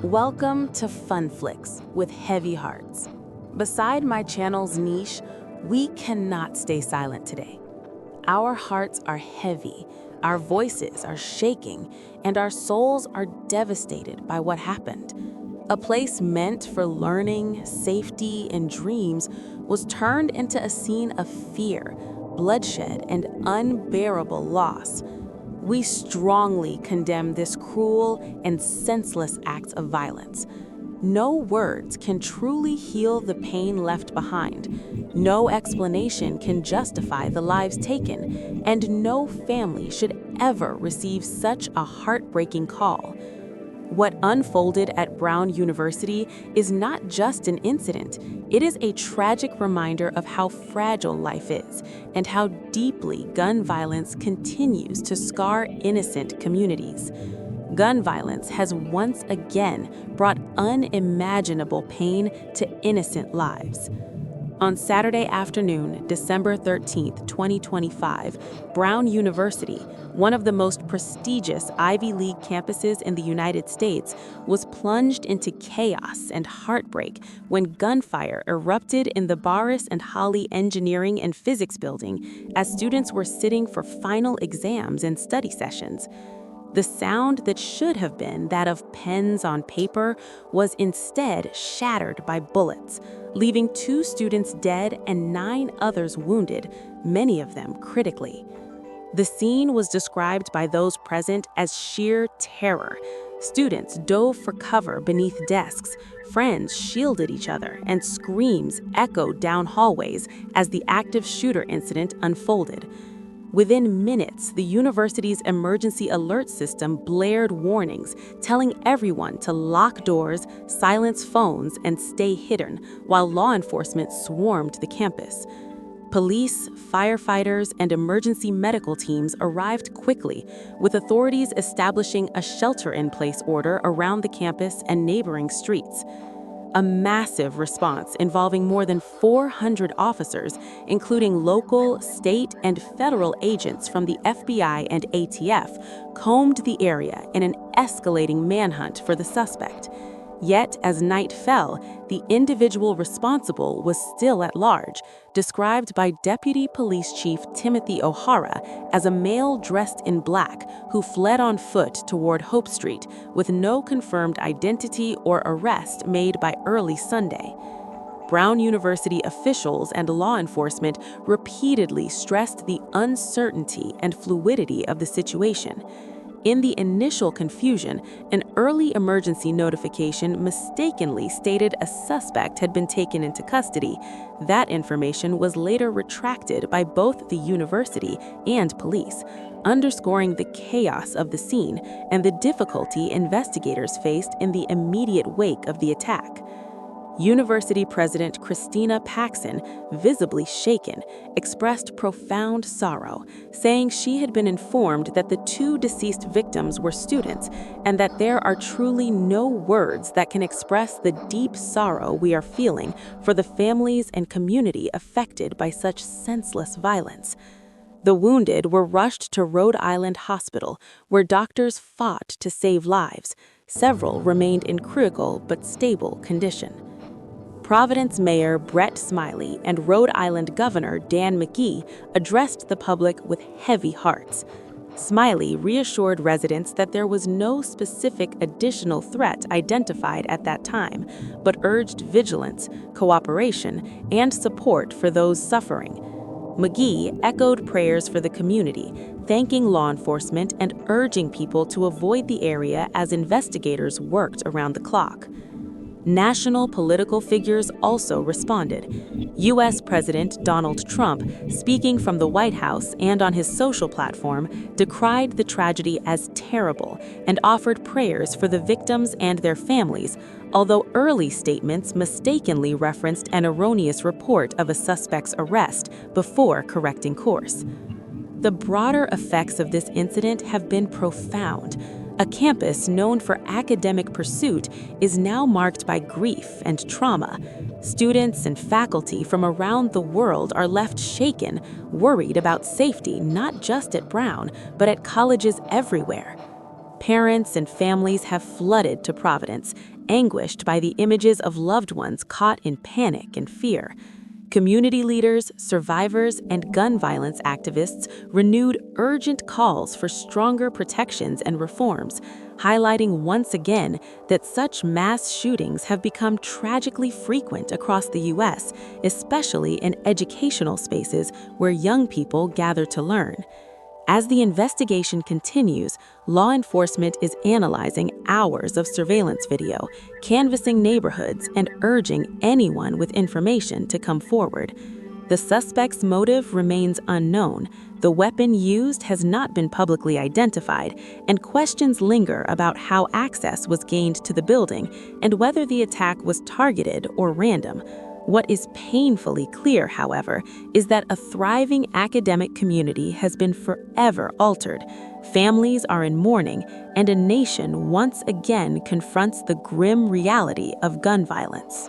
Welcome to Fun Flicks with Heavy Hearts. Beside my channel's niche, we cannot stay silent today. Our hearts are heavy, our voices are shaking, and our souls are devastated by what happened. A place meant for learning, safety, and dreams was turned into a scene of fear, bloodshed, and unbearable loss. We strongly condemn this cruel and senseless act of violence. No words can truly heal the pain left behind. No explanation can justify the lives taken, and no family should ever receive such a heartbreaking call. What unfolded at Brown University is not just an incident, it is a tragic reminder of how fragile life is and how deeply gun violence continues to scar innocent communities. Gun violence has once again brought unimaginable pain to innocent lives. On Saturday afternoon, December 13, 2025, Brown University, one of the most prestigious Ivy League campuses in the United States, was plunged into chaos and heartbreak when gunfire erupted in the Barris and Holly Engineering and Physics building as students were sitting for final exams and study sessions. The sound that should have been that of pens on paper was instead shattered by bullets, leaving 2 students dead and 9 others wounded, many of them critically. The scene was described by those present as sheer terror. Students dove for cover beneath desks, friends shielded each other, and screams echoed down hallways as the active shooter incident unfolded. Within minutes, the university's emergency alert system blared warnings, telling everyone to lock doors, silence phones, and stay hidden, while law enforcement swarmed the campus. Police, firefighters, and emergency medical teams arrived quickly, with authorities establishing a shelter-in-place order around the campus and neighboring streets. A massive response involving more than 400 officers, including local, state, and federal agents from the FBI and ATF, combed the area in an escalating manhunt for the suspect. Yet, as night fell, the individual responsible was still at large, described by Deputy Police Chief Timothy O'Hara as a male dressed in black who fled on foot toward Hope Street, with no confirmed identity or arrest made by early Sunday. Brown University officials and law enforcement repeatedly stressed the uncertainty and fluidity of the situation. In the initial confusion, an early emergency notification mistakenly stated a suspect had been taken into custody. That information was later retracted by both the university and police, underscoring the chaos of the scene and the difficulty investigators faced in the immediate wake of the attack. University President Christina Paxson, visibly shaken, expressed profound sorrow, saying she had been informed that the 2 deceased victims were students and that there are truly no words that can express the deep sorrow we are feeling for the families and community affected by such senseless violence. The wounded were rushed to Rhode Island Hospital, where doctors fought to save lives. Several remained in critical but stable condition. Providence Mayor Brett Smiley and Rhode Island Governor Dan McGee addressed the public with heavy hearts. Smiley reassured residents that there was no specific additional threat identified at that time, but urged vigilance, cooperation, and support for those suffering. McGee echoed prayers for the community, thanking law enforcement and urging people to avoid the area as investigators worked around the clock. National political figures also responded. U.S. President Donald Trump, speaking from the White House and on his social platform, decried the tragedy as terrible and offered prayers for the victims and their families, although early statements mistakenly referenced an erroneous report of a suspect's arrest before correcting course. The broader effects of this incident have been profound. A campus known for academic pursuit is now marked by grief and trauma. Students and faculty from around the world are left shaken, worried about safety not just at Brown, but at colleges everywhere. Parents and families have flooded to Providence, anguished by the images of loved ones caught in panic and fear. Community leaders, survivors, and gun violence activists renewed urgent calls for stronger protections and reforms, highlighting once again that such mass shootings have become tragically frequent across the U.S., especially in educational spaces where young people gather to learn. As the investigation continues, law enforcement is analyzing hours of surveillance video, canvassing neighborhoods, and urging anyone with information to come forward. The suspect's motive remains unknown, the weapon used has not been publicly identified, and questions linger about how access was gained to the building and whether the attack was targeted or random. What is painfully clear, however, is that a thriving academic community has been forever altered. Families are in mourning, and a nation once again confronts the grim reality of gun violence.